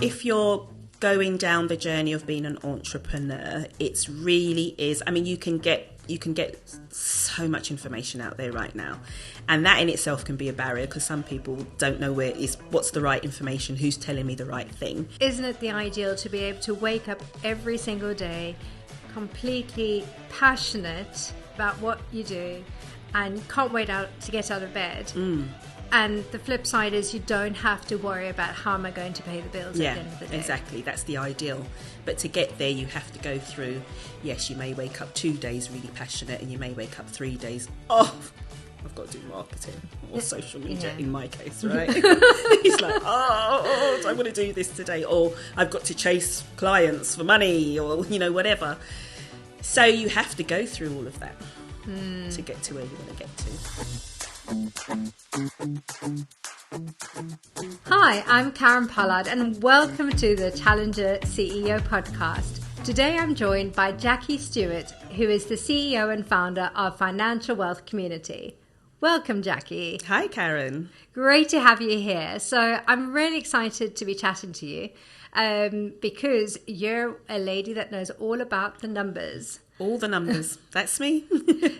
If you're going down the journey of being an entrepreneur, it really is. I mean, you can get so much information out there right now, and that in itself can be a barrier because some people don't know what's the right information, who's telling me the right thing. Isn't it the ideal to be able to wake up every single day completely passionate about what you do and can't wait to get out of bed? And the flip side is you don't have to worry about how am I going to pay the bills at the end of the day. Exactly. That's the ideal. But to get there, you have to go through, yes, you may wake up 2 days really passionate and you may wake up 3 days, I've got to do marketing or social media in my case, right? He's like, I want to do this today. Or I've got to chase clients for money or, whatever. So you have to go through all of that to get to where you want to get to. Hi, I'm Caron and welcome to the Challenger CEO podcast. Today I'm joined by Jackie Stewart, who is the CEO and founder of Financial Wealth Community. Welcome, Jackie. Hi, Caron. Great to have you here. So I'm really excited to be chatting to you because you're a lady that knows all about the numbers. All the numbers. That's me.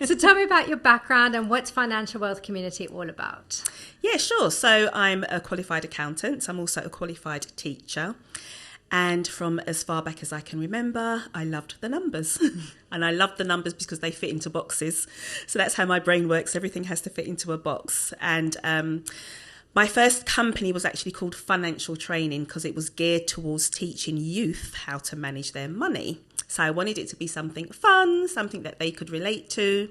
So tell me about your background and what's Financial Wealth Community all about? Yeah, sure. So I'm a qualified accountant. I'm also a qualified teacher. And from as far back as I can remember, I loved the numbers. And I loved the numbers because they fit into boxes. So that's how my brain works. Everything has to fit into a box. And my first company was actually called Financial Training because it was geared towards teaching youth how to manage their money. So I wanted it to be something fun, something that they could relate to.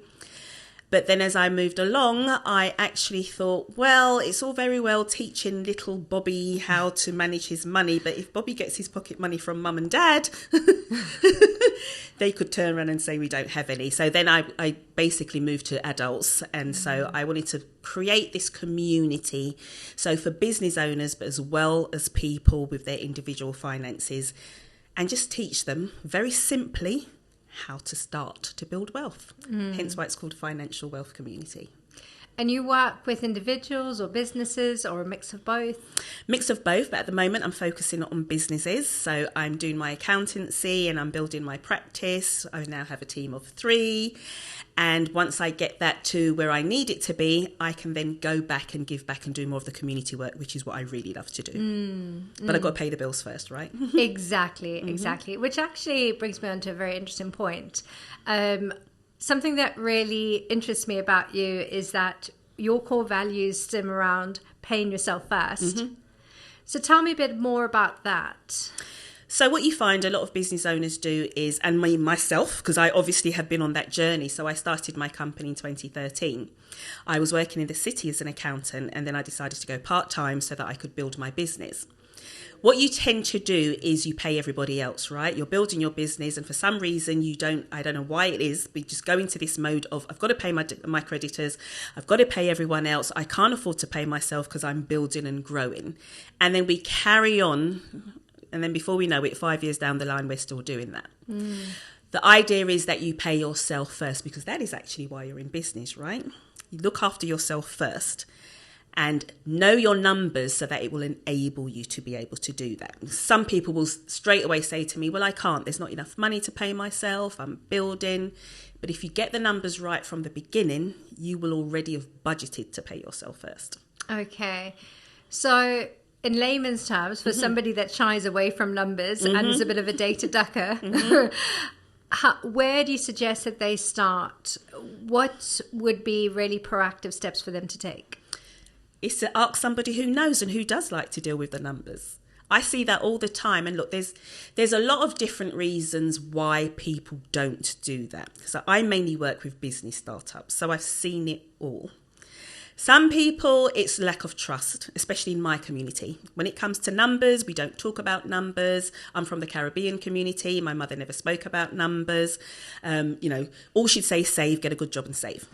But then as I moved along, I actually thought, well, it's all very well teaching little Bobby how to manage his money. But if Bobby gets his pocket money from mum and dad, they could turn around and say we don't have any. So then I basically moved to adults. And so I wanted to create this community. So for business owners, but as well as people with their individual finances, and just teach them very simply how to start to build wealth. Hence why it's called Financial Wealth Community. And you work with individuals or businesses or a mix of both? Mix of both, but at the moment I'm focusing on businesses. So I'm doing my accountancy and I'm building my practice. I now have a team of 3. And once I get that to where I need it to be, I can then go back and give back and do more of the community work, which is what I really love to do. But I've got to pay the bills first, right? Exactly. Which actually brings me on to a very interesting point. Something that really interests me about you is that your core values stem around paying yourself first. So tell me a bit more about that. So what you find a lot of business owners do is, and myself, because I obviously have been on that journey. So I started my company in 2013. I was working in the city as an accountant, and then I decided to go part-time so that I could build my business. What you tend to do is you pay everybody else, right? You're building your business, and for some reason I don't know why it is, but you just go into this mode of, I've got to pay my creditors, I've got to pay everyone else, I can't afford to pay myself because I'm building and growing. And then we carry on. And then before we know it, 5 years down the line, we're still doing that. The idea is that you pay yourself first, because that is actually why you're in business, right? You look after yourself first and know your numbers so that it will enable you to be able to do that. Some people will straight away say to me, well, I can't. There's not enough money to pay myself. I'm building. But if you get the numbers right from the beginning, you will already have budgeted to pay yourself first. Okay. So in layman's terms, for somebody that shies away from numbers and is a bit of a data ducker, where do you suggest that they start? What would be really proactive steps for them to take? It's to ask somebody who knows and who does like to deal with the numbers. I see that all the time. And look, there's a lot of different reasons why people don't do that. So I mainly work with business startups, so I've seen it all. Some people, it's lack of trust, especially in my community. When it comes to numbers, we don't talk about numbers. I'm from the Caribbean community. My mother never spoke about numbers. All she'd say is save, get a good job and save.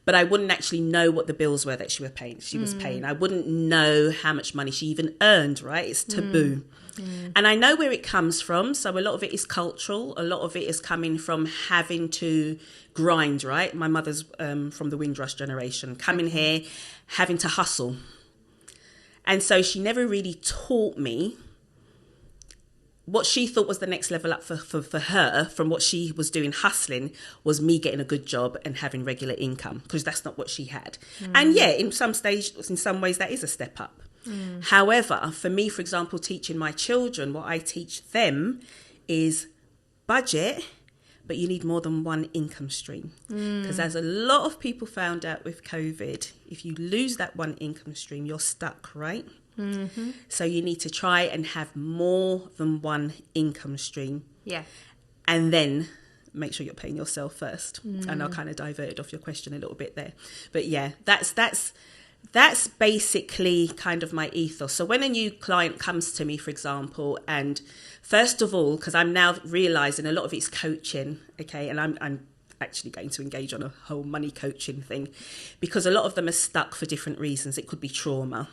But I wouldn't actually know what the bills were that she was paying. I wouldn't know how much money she even earned, right? It's taboo. And I know where it comes from. So a lot of it is cultural. A lot of it is coming from having to grind, right? My mother's from the Windrush generation, coming here, having to hustle. And so she never really taught me what she thought was the next level up for her from what she was doing hustling was me getting a good job and having regular income, because that's not what she had. And yeah, in some ways that is a step up. However, for me, for example, teaching my children, what I teach them is budget, but you need more than one income stream. Because as a lot of people found out with COVID, if you lose that one income stream, you're stuck, right? Mm-hmm. So you need to try and have more than one income stream. Yeah. And then make sure you're paying yourself first. And I kind of diverted off your question a little bit there. But yeah, that's basically kind of my ethos. So when a new client comes to me, for example, and first of all, because I'm now realizing a lot of it's coaching, okay, and I'm actually going to engage on a whole money coaching thing, because a lot of them are stuck for different reasons. It could be trauma.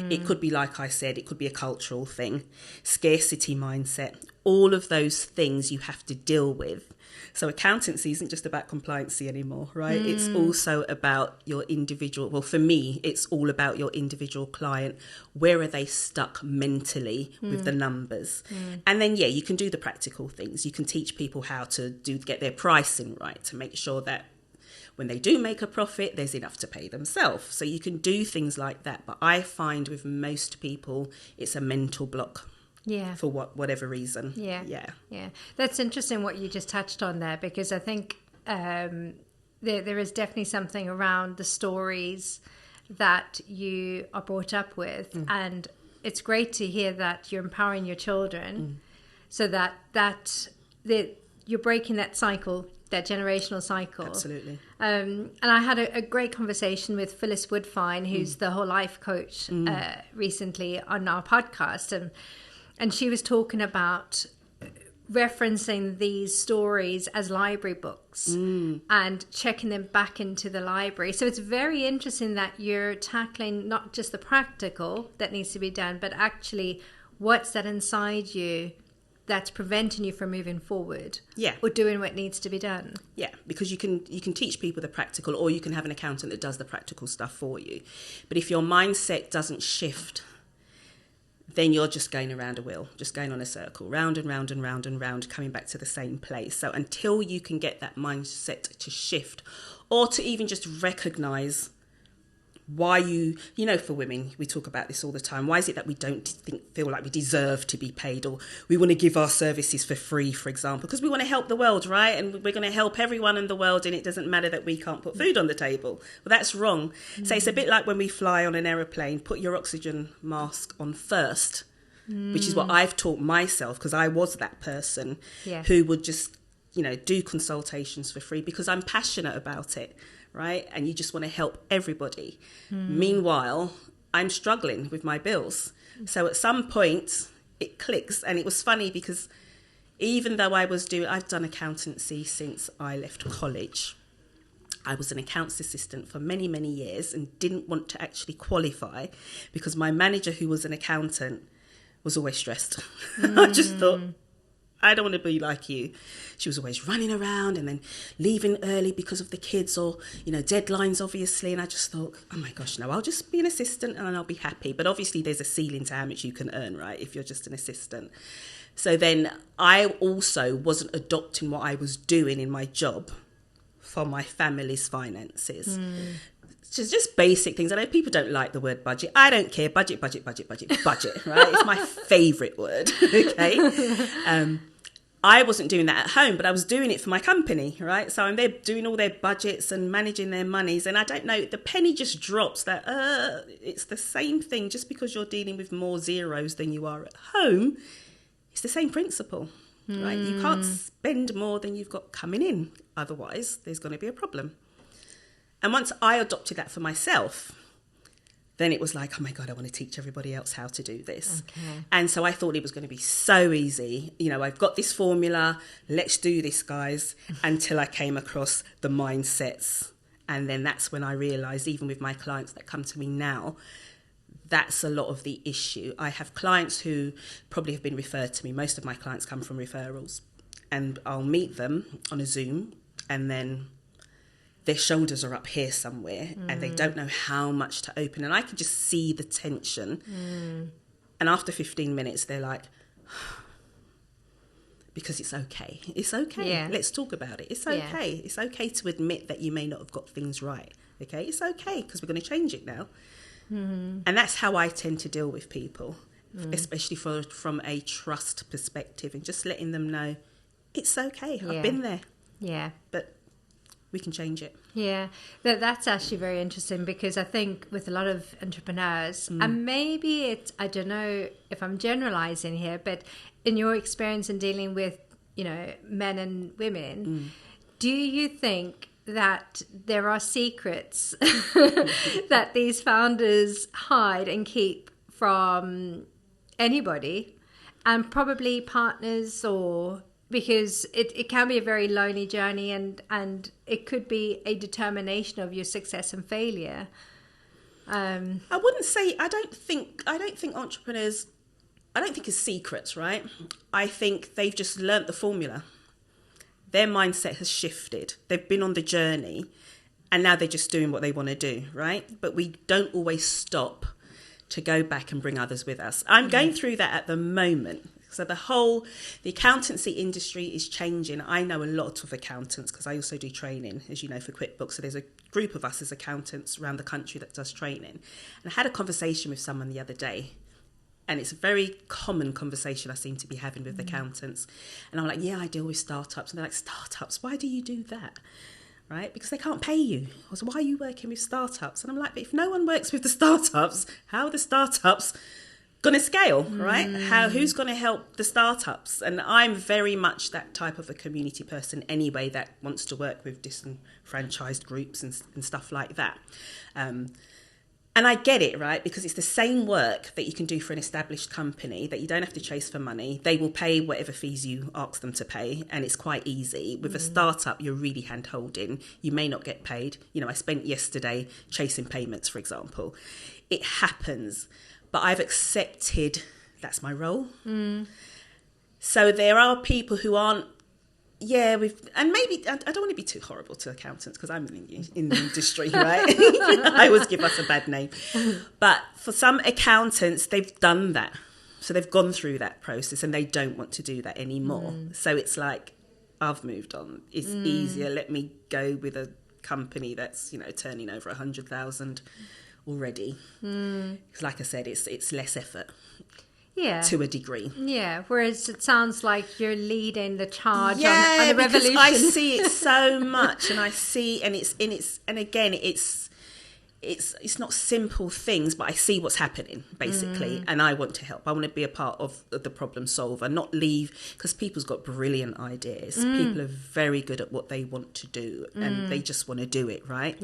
It could be, like I said, it could be a cultural thing, scarcity mindset, all of those things you have to deal with. So accountancy isn't just about compliancy anymore, right? It's also about your individual. Well, for me, it's all about your individual client. Where are they stuck mentally with the numbers? And then, yeah, you can do the practical things. You can teach people how to get their pricing right, to make sure that when they do make a profit, there's enough to pay themselves. So you can do things like that. But I find with most people, it's a mental block. Yeah. For whatever reason. Yeah. That's interesting what you just touched on there, because I think there is definitely something around the stories that you are brought up with. And it's great to hear that you're empowering your children so that you're breaking that cycle, that generational cycle. Absolutely. And I had a great conversation with Phyllis Woodfine, who's the whole life coach, recently on our podcast. And she was talking about referencing these stories as library books and checking them back into the library. So it's very interesting that you're tackling not just the practical that needs to be done, but actually what's that inside you that's preventing you from moving forward, or doing what needs to be done. Yeah, because you can teach people the practical, or you can have an accountant that does the practical stuff for you. But if your mindset doesn't shift, then you're just going around a wheel, just going on a circle, round and round and round and round, coming back to the same place. So until you can get that mindset to shift, or to even just recognise why for women, we talk about this all the time. Why is it that we don't feel like we deserve to be paid, or we want to give our services for free, for example? Because we want to help the world, right? And we're going to help everyone in the world, and it doesn't matter that we can't put food on the table. Well, that's wrong. So it's a bit like when we fly on an aeroplane, put your oxygen mask on first, which is what I've taught myself, because I was that person who would just, do consultations for free because I'm passionate about it. Right? And you just want to help everybody. Meanwhile, I'm struggling with my bills. So at some point it clicks. And it was funny because even though I've done accountancy since I left college. I was an accounts assistant for many, many years and didn't want to actually qualify because my manager, who was an accountant, was always stressed. I just thought, I don't want to be like you. She was always running around and then leaving early because of the kids, or, deadlines, obviously. And I just thought, oh my gosh, no, I'll just be an assistant and I'll be happy. But obviously there's a ceiling to how much you can earn, right, if you're just an assistant. So then I also wasn't adopting what I was doing in my job for my family's finances. Just basic things. I know people don't like the word budget. I don't care. Budget, right? It's my favourite word, okay? I wasn't doing that at home, but I was doing it for my company, right? So I'm there doing all their budgets and managing their monies. And I don't know, the penny just drops that it's the same thing. Just because you're dealing with more zeros than you are at home, it's the same principle, right? You can't spend more than you've got coming in. Otherwise, there's going to be a problem. And once I adopted that for myself, then it was like, oh my God, I want to teach everybody else how to do this. Okay. And so I thought it was going to be so easy. I've got this formula, let's do this, guys, until I came across the mindsets. And then that's when I realised, even with my clients that come to me now, that's a lot of the issue. I have clients who probably have been referred to me. Most of my clients come from referrals. And I'll meet them on a Zoom, and then their shoulders are up here somewhere and they don't know how much to open. And I can just see the tension. And after 15 minutes, they're like, because it's okay. It's okay. Yeah. Let's talk about it. It's okay. Yeah. It's okay to admit that you may not have got things right. Okay? It's okay because we're going to change it now. And that's how I tend to deal with people, especially from a trust perspective, and just letting them know it's okay. I've been there. Yeah. But we can change it. Yeah, that's actually very interesting, because I think with a lot of entrepreneurs, and maybe it's, I don't know if I'm generalizing here, but in your experience in dealing with, men and women, do you think that there are secrets that these founders hide and keep from anybody, and probably partners, or because it can be a very lonely journey, and it could be a determination of your success and failure. I wouldn't say, I don't think entrepreneurs, I don't think it's secrets, right? I think they've just learnt the formula. Their mindset has shifted. They've been on the journey and now they're just doing what they want to do, right? But we don't always stop to go back and bring others with us. I'm going through that at the moment. So the accountancy industry is changing. I know a lot of accountants because I also do training, as you know, for QuickBooks. So there's a group of us as accountants around the country that does training. And I had a conversation with someone the other day, and it's a very common conversation I seem to be having with accountants. And I'm like, yeah, I deal with startups. And they're like, startups? Why do you do that? Right? Because they can't pay you. I was, why are you working with startups? And I'm like, but if no one works with the startups, how are the startups going to scale, right? Who's going to help the startups? And I'm very much that type of a community person anyway, that wants to work with disenfranchised groups and stuff like that. And I get it, right? Because it's the same work that you can do for an established company, that you don't have to chase for money. They will pay whatever fees you ask them to pay, and it's quite easy. With a startup, you're really hand-holding. You may not get paid. I spent yesterday chasing payments, for example. It happens. But I've accepted that's my role. So there are people who aren't, and maybe, I don't want to be too horrible to accountants because I'm in the industry, right? I always give us a bad name. But for some accountants, they've done that. So they've gone through that process and they don't want to do that anymore. So it's like, I've moved on. It's easier. Let me go with a company that's, turning over 100,000 already. Because like I said, it's less effort. To a degree. Whereas it sounds like you're leading the charge on the revolution. Because I see it so much, and it's not simple things, but I see what's happening basically, and I want to help. I want to be a part of the problem solver, not leave, because people's got brilliant ideas. People are very good at what they want to do, and they just want to do it, right?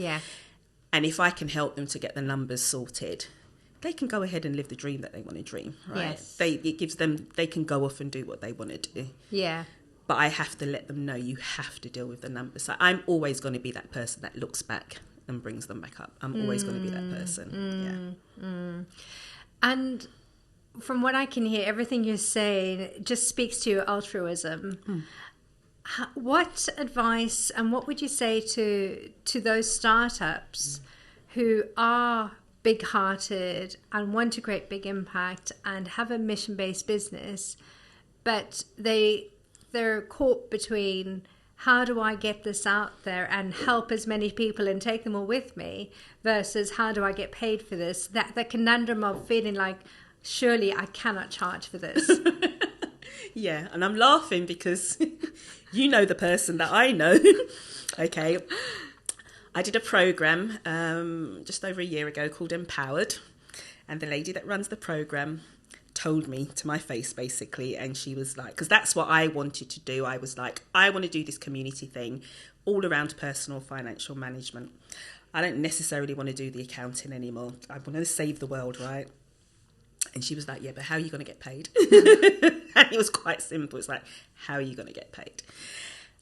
And if I can help them to get the numbers sorted, they can go ahead and live the dream that they want to dream, right? It gives them, they can go off and do what they want to do. But I have to let them know you have to deal with the numbers. So I'm always going to be that person that looks back and brings them back up. I'm always going to be that person. And from what I can hear, everything you're saying just speaks to your altruism. What advice and what would you say to those startups who are big-hearted and want to create big impact and have a mission-based business, but they're caught between, how do I get this out there and help as many people and take them all with me, versus how do I get paid for this? That conundrum of feeling like, surely I cannot charge for this. And I'm laughing because you know the person that I know. Okay. I did a program just over a year ago called Empowered, and the lady that runs the program told me to my face basically, and she was like, because that's what I wanted to do. I was like, I want to do this community thing all around personal financial management. I don't necessarily want to do the accounting anymore. I want to save the world, right? And she was like, yeah, but how are you going to get paid? And it was quite simple. It's like, how are you going to get paid?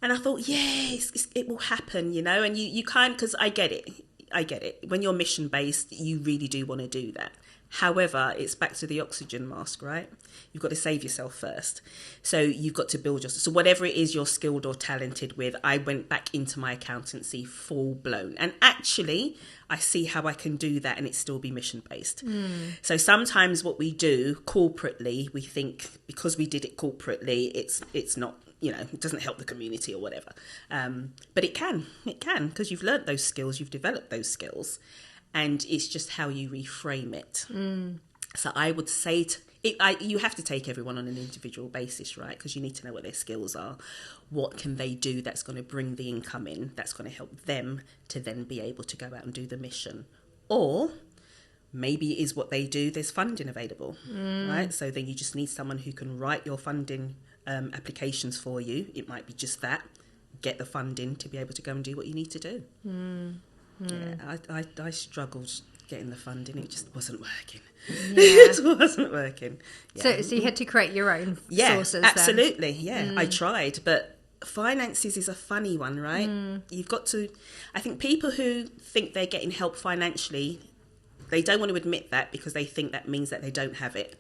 And I thought, it will happen, and you can't, because I get it. I get it. When you're mission based, you really do want to do that. However, it's back to the oxygen mask, right? You've got to save yourself first. So you've got to build yourself. So whatever it is you're skilled or talented with, I went back into my accountancy full blown. And actually, I see how I can do that and it still be mission based. So sometimes what we do corporately, we think because we did it corporately, it's not, it doesn't help the community or whatever. But it can because you've learnt those skills, you've developed those skills. And it's just how you reframe it. So I would say you have to take everyone on an individual basis, right? Because you need to know what their skills are. What can they do that's going to bring the income in, that's going to help them to then be able to go out and do the mission. Or maybe it is what they do, there's funding available, right? So then you just need someone who can write your funding applications for you. It might be just that. Get the funding to be able to go and do what you need to do. Yeah, I struggled getting the funding. It just wasn't working. It wasn't working. Yeah. So you had to create your own sources. Absolutely. Then. I tried, but finances is a funny one, right? You've got to. I think people who think they're getting help financially, they don't want to admit that because they think that means that they don't have it.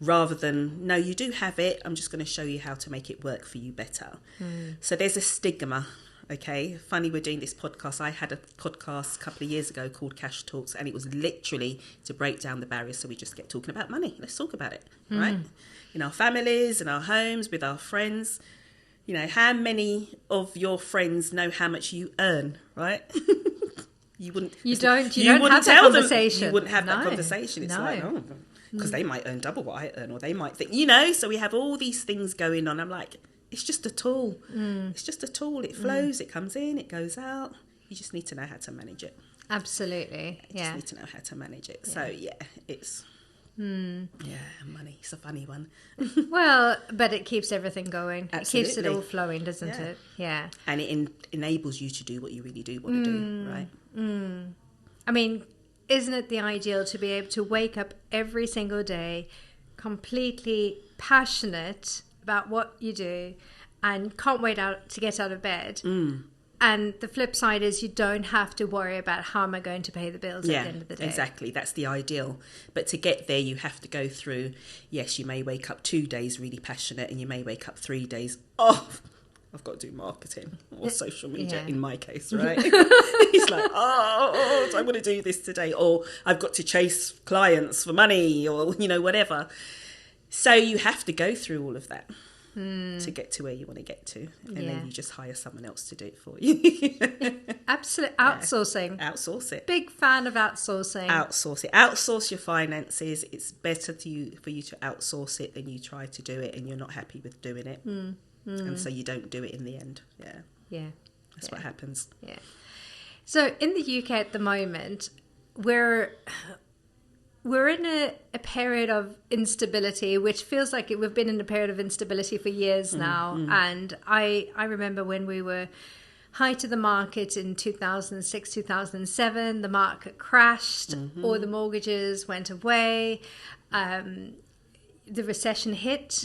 Rather than, no, you do have it. I'm just going to show you how to make it work for you better. So there's a stigma. Okay, funny we're doing this podcast. I had a podcast a couple of years ago called Cash Talks, and it was literally to break down the barriers so we just get talking about money. Let's talk about it, right? In our families, in our homes, with our friends. How many of your friends know how much you earn, right? You wouldn't. You don't have that conversation. You wouldn't have that conversation. It's because they might earn double what I earn, or they might think, so we have all these things going on. I'm like, it's just a tool. It's just a tool. It flows, it comes in, it goes out. You just need to know how to manage it. Absolutely. You just need to know how to manage it. So, it's... money. It's a funny one. Well, but it keeps everything going. Absolutely. It keeps it all flowing, doesn't it? Yeah. And it enables you to do what you really do want to do, right? I mean, isn't it the ideal to be able to wake up every single day completely passionate about what you do and can't wait to get out of bed? And the flip side is you don't have to worry about how am I going to pay the bills at the end of the day. Exactly. That's the ideal. But to get there, you have to go through, yes, you may wake up 2 days really passionate and you may wake up 3 days, I've got to do marketing or social media in my case, right? He's like, I want to do this today. Or I've got to chase clients for money or, whatever. So you have to go through all of that to get to where you want to get to. And then you just hire someone else to do it for you. Absolutely. Outsourcing. Outsource it. Big fan of outsourcing. Outsource it. Outsource your finances. It's better for you to outsource it than you try to do it and you're not happy with doing it. And so you don't do it in the end. Yeah. That's what happens. Yeah. So in the UK at the moment, we're in a period of instability, which feels like we've been in a period of instability for years now. And I remember when we were height of the market in 2006, 2007, the market crashed, all the mortgages went away, the recession hit.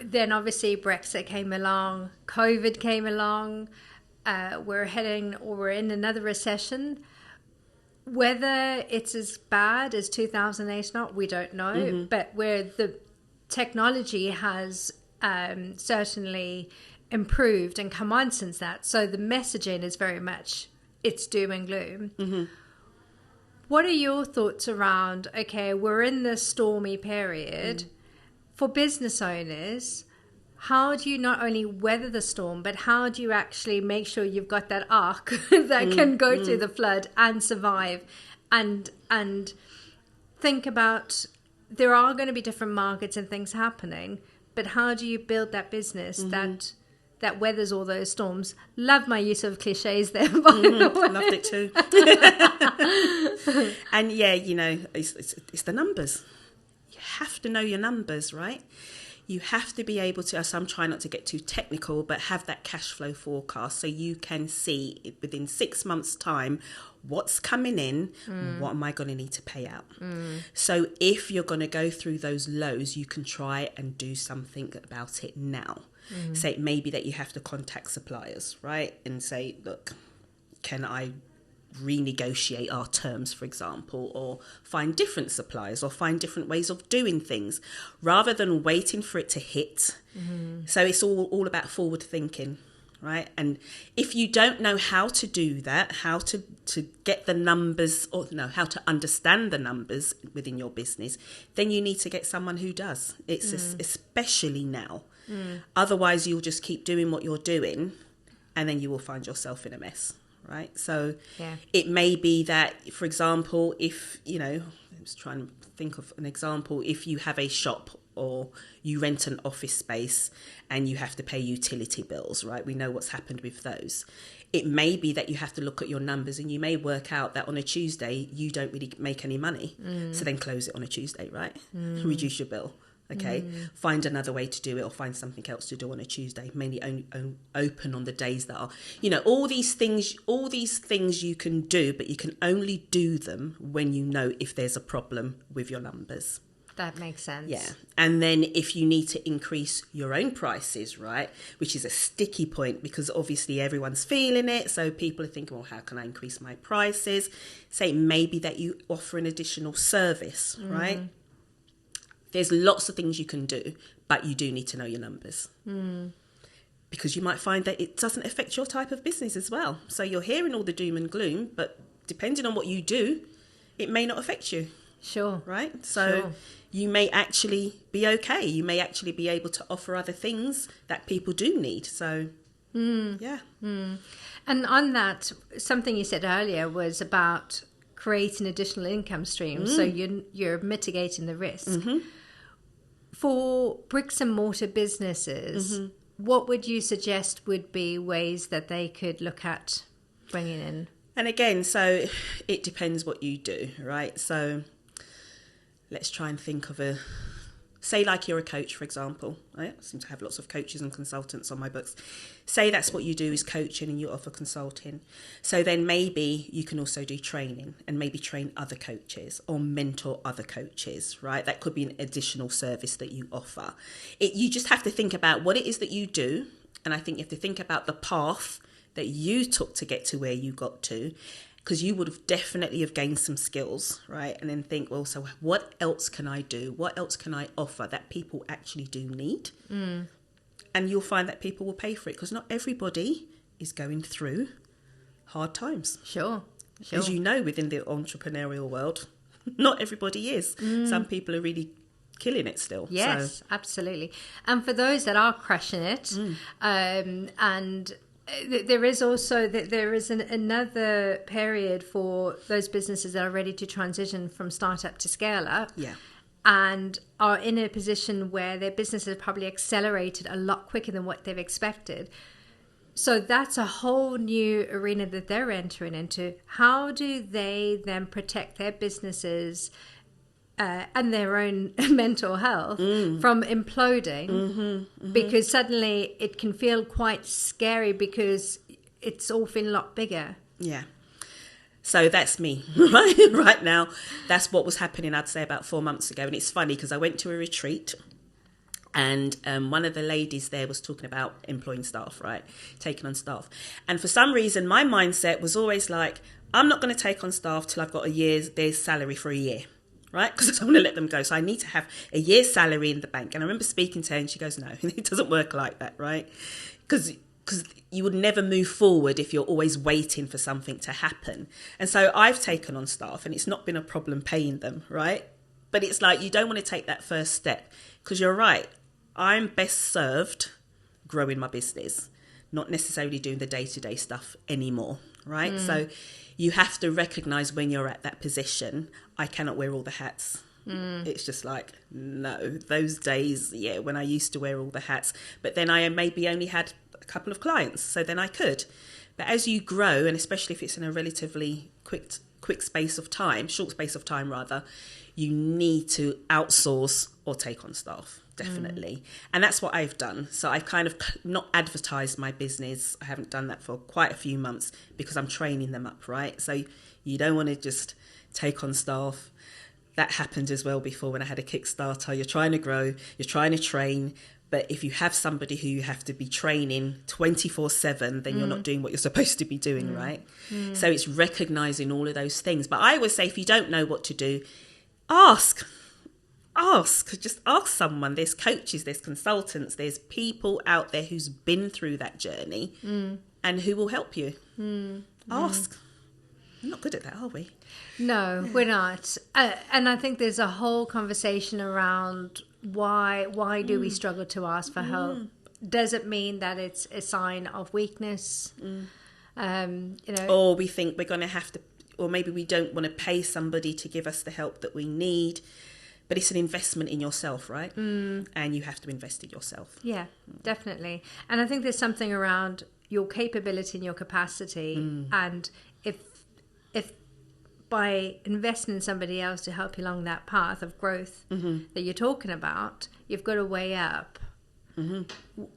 Then obviously Brexit came along, COVID came along, we're in another recession. Whether it's as bad as 2008 or not, we don't know. But where the technology has certainly improved and come on since that. So the messaging is very much, it's doom and gloom. What are your thoughts around, okay, we're in this stormy period. For business owners, how do you not only weather the storm, but how do you actually make sure you've got that ark that can go through the flood and survive? And think about, there are going to be different markets and things happening, but how do you build that business that weathers all those storms? Love my use of cliches there, by the way. Loved it too. And it's the numbers. You have to know your numbers, right? You have to be able to, so I'm trying not to get too technical, but have that cash flow forecast so you can see within 6 months' time what's coming in, what am I going to need to pay out. So if you're going to go through those lows, you can try and do something about it now. So it may be that you have to contact suppliers, right? And say, look, can I renegotiate our terms, for example, or find different suppliers or find different ways of doing things rather than waiting for it to hit. So it's all about forward thinking, right? And if you don't know how to do that, how to get the numbers, or no, how to understand the numbers within your business, then you need to get someone who does. It's especially now. Otherwise, you'll just keep doing what you're doing, and then you will find yourself in a mess, right? So it may be that, for example, if, you know, I'm just trying to think of an example, if you have a shop or you rent an office space and you have to pay utility bills, right? We know what's happened with those. It may be that you have to look at your numbers and you may work out that on a Tuesday, you don't really make any money. So then close it on a Tuesday, right? Reduce your bill. Okay, find another way to do it, or find something else to do on a Tuesday. Mainly open on the days that are, you know, all these things you can do, but you can only do them when you know if there's a problem with your numbers. That makes sense. Yeah. And then if you need to increase your own prices, right, which is a sticky point because obviously everyone's feeling it. So people are thinking, well, how can I increase my prices? Say maybe that you offer an additional service, right? There's lots of things you can do, but you do need to know your numbers. Because you might find that it doesn't affect your type of business as well. So you're hearing all the doom and gloom, but depending on what you do, it may not affect you. Sure. Right? So you may actually be okay. You may actually be able to offer other things that people do need. So, yeah. And on that, something you said earlier was about creating additional income streams. So you're mitigating the risk. For bricks and mortar businesses, what would you suggest would be ways that they could look at bringing in? And again, so it depends what you do, right? So let's try and think of say like you're a coach, for example. I seem to have lots of coaches and consultants on my books. Say that's what you do is coaching and you offer consulting. So then maybe you can also do training and maybe train other coaches or mentor other coaches, right? That could be an additional service that you offer. You just have to think about what it is that you do. And I think you have to think about the path that you took to get to where you got to, because you would have definitely have gained some skills, right? And then think, well, so what else can I do? What else can I offer that people actually do need? And you'll find that people will pay for it, because not everybody is going through hard times. Sure. As you know, within the entrepreneurial world, not everybody is. Some people are really killing it still. Yes, absolutely. And for those that are crushing it, and there is also another period for those businesses that are ready to transition from startup to scale up. Yeah. And are in a position where their business has probably accelerated a lot quicker than what they've expected. So that's a whole new arena that they're entering into. How do they then protect their businesses and their own mental health from imploding? Because suddenly it can feel quite scary because it's all feeling a lot bigger. Yeah. So that's me, right now. That's what was happening, I'd say, about 4 months ago. And it's funny because I went to a retreat and one of the ladies there was talking about employing staff, right? Taking on staff. And for some reason, my mindset was always like, I'm not going to take on staff till I've got their salary for a year, right? Because I don't want to let them go. So I need to have a year's salary in the bank. And I remember speaking to her and she goes, no, it doesn't work like that, right? Because you would never move forward if you're always waiting for something to happen. And so I've taken on staff and it's not been a problem paying them, right? But it's like you don't want to take that first step, because you're right. I'm best served growing my business, not necessarily doing the day-to-day stuff anymore, right? So you have to recognize when you're at that position, I cannot wear all the hats. It's just like, no, those days, when I used to wear all the hats, but then I maybe only had a couple of clients, so then I could. But as you grow, and especially if it's in a relatively short space of time rather, you need to outsource or take on staff, definitely. And that's what I've done. So I've kind of not advertised my business. I haven't done that for quite a few months because I'm training them up, right? So you don't want to just take on staff. That happened as well before when I had a Kickstarter. You're trying to grow, you're trying to train, But if you have somebody who you have to be training 24/7, then you're not doing what you're supposed to be doing, right? So it's recognizing all of those things. But I would say, if you don't know what to do, ask. Just ask someone. There's coaches, there's consultants, there's people out there who's been through that journey and who will help you. Ask. We're not good at that, are we? No, we're not. And I think there's a whole conversation around why do we struggle to ask for help? Does it mean that it's a sign of weakness? Or we think we're going to have to, or maybe we don't want to pay somebody to give us the help that we need. But it's an investment in yourself, right? And you have to invest in yourself. Yeah, definitely. And I think there's something around your capability and your capacity. And if by investing in somebody else to help you along that path of growth that you're talking about, you've got to weigh up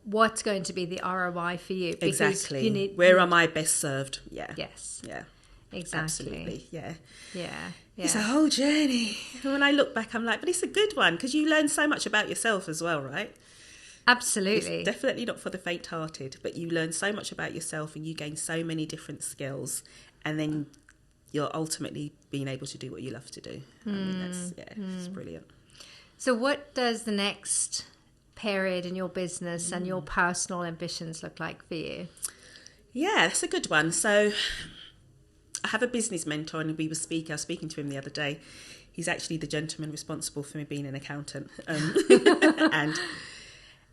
what's going to be the ROI for you. Exactly. Where am I best served? Yeah. Yes. Yeah. Exactly. Absolutely. Yeah. Yeah. It's a whole journey. And when I look back, I'm like, but it's a good one because you learn so much about yourself as well, right? Absolutely. It's definitely not for the faint-hearted, but you learn so much about yourself and you gain so many different skills, and then you're ultimately being able to do what you love to do. I mean, it's brilliant. So what does the next period in your business and your personal ambitions look like for you? Yeah, that's a good one. So I have a business mentor, and I was speaking to him the other day. He's actually the gentleman responsible for me being an accountant.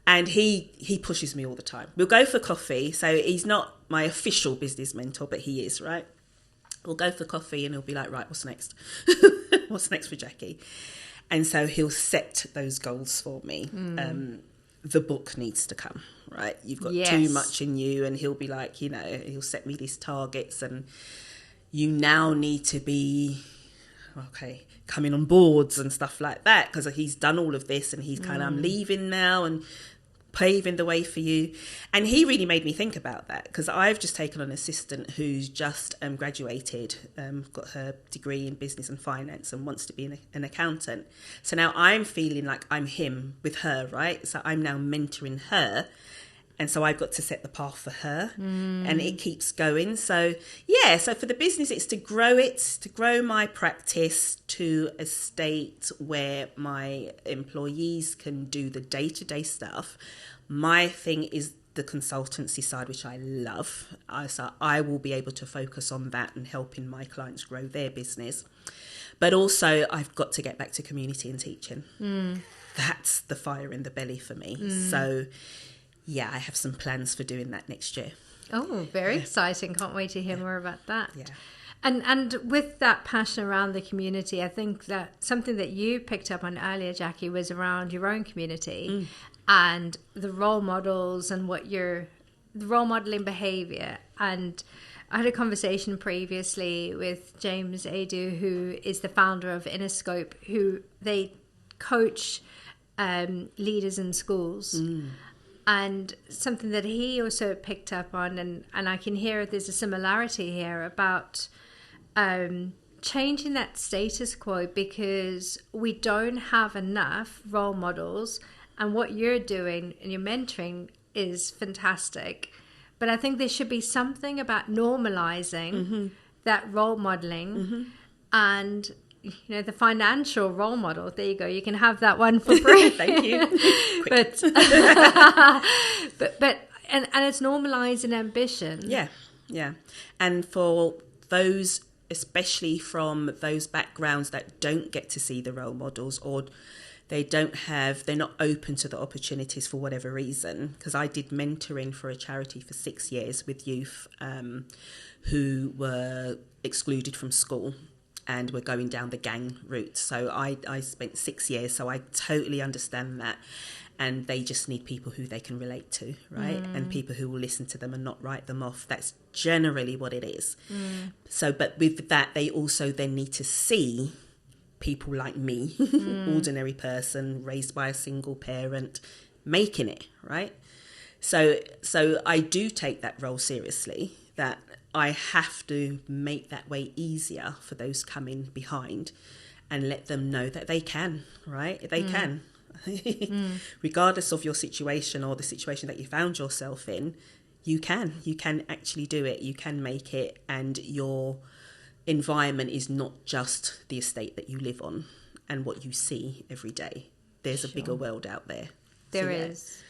And he pushes me all the time. We'll go for coffee. So he's not my official business mentor, but he is, right? We'll go for coffee and he'll be like, right, what's next? What's next for Jackie? And so he'll set those goals for me. The book needs to come, right? You've got too much in you. And he'll be like, he'll set me these targets, and you now need to be, coming on boards and stuff like that, because he's done all of this and he's kind of, I'm leaving now and paving the way for you. And he really made me think about that, because I've just taken on an assistant who's just graduated, got her degree in business and finance and wants to be an accountant. So now I'm feeling like I'm him with her, right? So I'm now mentoring her. And so I've got to set the path for her, and it keeps going. So, so for the business, it's to grow my practice to a state where my employees can do the day-to-day stuff. My thing is the consultancy side, which I love. So I will be able to focus on that and helping my clients grow their business. But also, I've got to get back to community and teaching. That's the fire in the belly for me. So yeah, I have some plans for doing that next year. Oh, very exciting. Can't wait to hear more about that. Yeah. And with that passion around the community, I think that something that you picked up on earlier, Jackie, was around your own community and the role models and the role modeling behavior. And I had a conversation previously with James Adu, who is the founder of Innerscope, who they coach leaders in schools. And something that he also picked up on, and I can hear there's a similarity here about changing that status quo, because we don't have enough role models. And what you're doing and your mentoring is fantastic. But I think there should be something about normalizing that role modeling and the financial role model. There you go. You can have that one for free. Thank you. but it's normalizing ambition. Yeah. And for those, especially from those backgrounds that don't get to see the role models, or they're not open to the opportunities for whatever reason. Because I did mentoring for a charity for 6 years with youth who were excluded from school and were going down the gang route. So I spent 6 years, so I totally understand that. And they just need people who they can relate to, right? And people who will listen to them and not write them off. That's generally what it is. So, but with that, they also then need to see people like me, ordinary person, raised by a single parent, making it, right? So I do take that role seriously, that I have to make that way easier for those coming behind and let them know that they can, right? They can. Regardless of your situation or the situation that you found yourself in, you can actually do it. You can make it, and your environment is not just the estate that you live on and what you see every day. There's a bigger world out there. There is.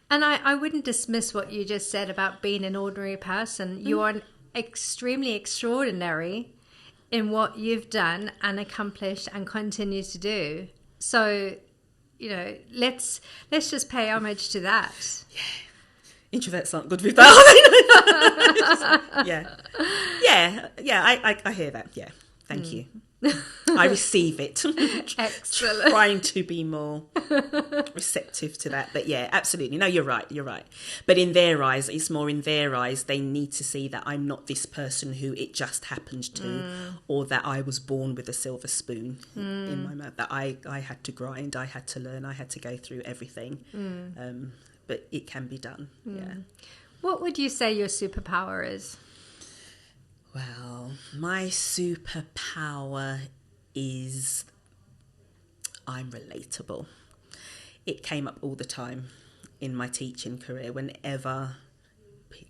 And I wouldn't dismiss what you just said about being an ordinary person. You are extremely extraordinary in what you've done and accomplished and continue to do. So, let's just pay homage to that. Yeah. Introverts aren't good with that. I hear that. Yeah, thank you. I receive it. Excellent. Trying to be more receptive to that. But yeah, absolutely. No, you're right. But in their eyes, it's more in their eyes, they need to see that I'm not this person who it just happened to, or that I was born with a silver spoon in my mouth, that I had to grind, I had to learn, I had to go through everything. But it can be done. Yeah. What would you say your superpower is? Well, my superpower is I'm relatable. It came up all the time in my teaching career. Whenever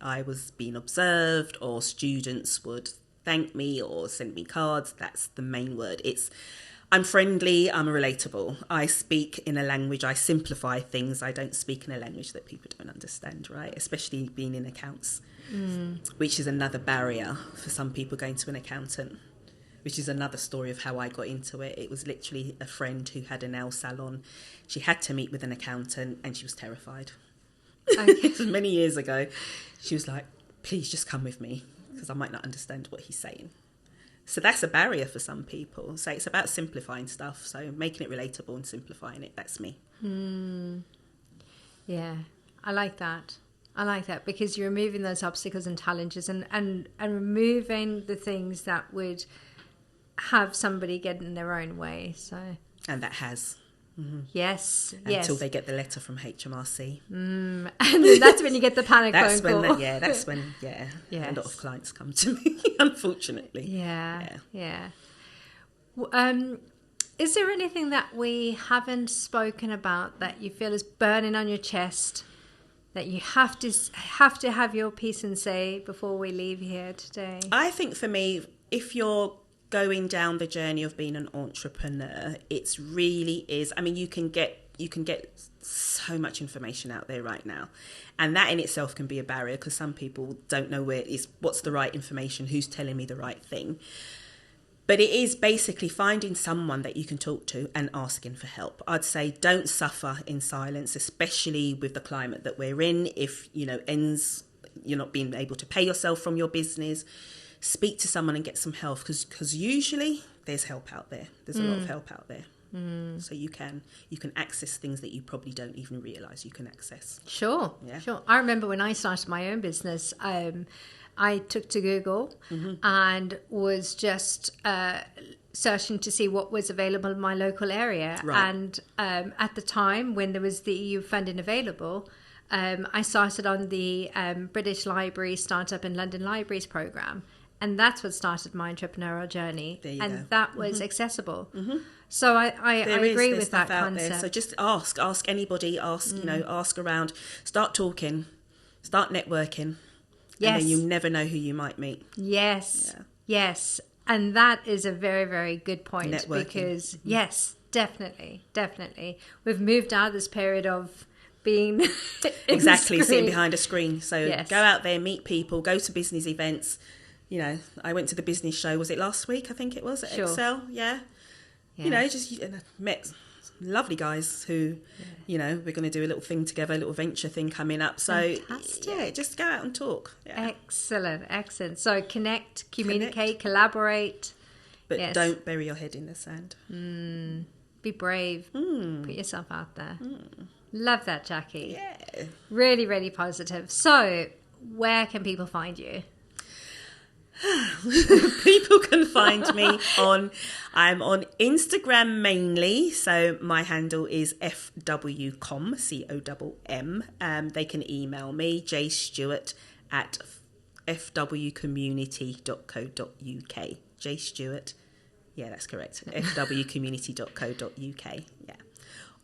I was being observed or students would thank me or send me cards, that's the main word. I'm friendly, I'm relatable. I speak in a language, I simplify things. I don't speak in a language that people don't understand, right? Especially being in accounts, which is another barrier for some people going to an accountant, which is another story of how I got into it. It was literally a friend who had a nail salon. She had to meet with an accountant and she was terrified. It was many years ago. She was like, please just come with me because I might not understand what he's saying. So that's a barrier for some people. So it's about simplifying stuff. So making it relatable and simplifying it, that's me. Yeah, I like that. Because you're removing those obstacles and challenges and removing the things that would have somebody get in their own way. So, and that has. Yes. Until they get the letter from HMRC. And then that's when you get the panic phone call. That's when a lot of clients come to me, unfortunately. Yeah. Is there anything that we haven't spoken about that you feel is burning on your chest, that you have to have your piece and say before we leave here today? I think for me, if you're going down the journey of being an entrepreneur, it's really is. I mean, you can get so much information out there right now, and that in itself can be a barrier because some people don't know what's the right information, who's telling me the right thing. But it is basically finding someone that you can talk to and asking for help. I'd say don't suffer in silence, especially with the climate that we're in. If you're not being able to pay yourself from your business, speak to someone and get some help because usually there's help out there. There's a lot of help out there. So you can access things that you probably don't even realise you can access. Sure. I remember when I started my own business, I took to Google and was just searching to see what was available in my local area. Right. And at the time when there was the EU funding available, I started on the British Library Startup in London Libraries programme. And that's what started my entrepreneurial journey. There you go. That was accessible. So I agree with that concept. There. So just ask anybody, ask around, start talking, start networking. Yes. And then you never know who you might meet. Yes. Yeah. Yes. And that is a very, very good point. Networking. Because, yes, definitely. We've moved out of this period of being exactly sitting behind a screen. So go out there, meet people, go to business events. I went to the business show, was it last week? I think it was at Excel. Yeah. Just met lovely guys who, we're going to do a little thing together, a little venture thing coming up. So, just go out and talk. Yeah. Excellent. So connect, communicate, collaborate. But don't bury your head in the sand. Be brave. Put yourself out there. Love that, Jackie. Yeah. Really, really positive. So where can people find you? People can find me I'm on Instagram mainly, so my handle is fwcom, COMM. They can email me, jstewart at fwcommunity.co.uk. jstewart, that's correct, fwcommunity.co.uk,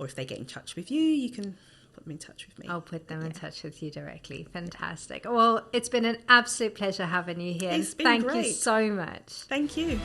or if they get in touch with you, you can put them in touch with me. I'll put them in touch with you directly. Fantastic. Well, it's been an absolute pleasure having you here. It's been Thank great. you so much. Thank you.